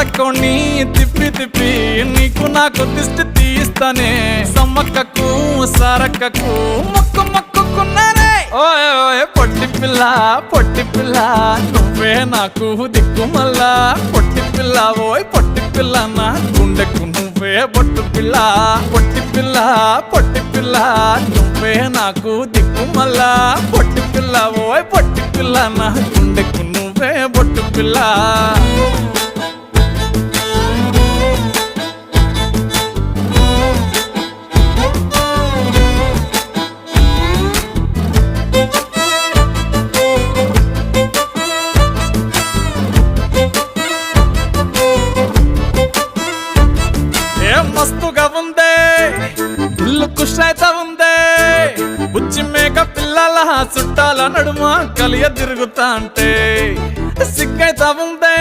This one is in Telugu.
తక్కువని తిప్పి తిప్పి నీకు నాకు దిష్టి తీస్తానే సమ్మక్కకు సారక్కకు మొక్కు మొక్కుకున్నానే ఓయ్ ఓయ్ పొట్టి పిల్ల నువ్వే నాకు దిక్కు మల్లా పొట్టి పిల్ల ఓయ్ పొట్టి పిల్ల నా గుండెకు నువ్వే బొట్టు పిల్ల పొట్టి పిల్ల నువ్వే నాకు దిక్కు మల్లా పొట్టి పిల్ల ఓయ్ పొట్టి పిల్ల నా గుండెకు నువ్వే బొట్టు పిల్ల మస్తుగా ఉందే ఇల్లు ఖుషైతా ఉందే బుచ్చి మేక పిల్లల చుట్టాల నడుమ కలియ తిరుగుతా అంటే సిగ్గైతా ఉందే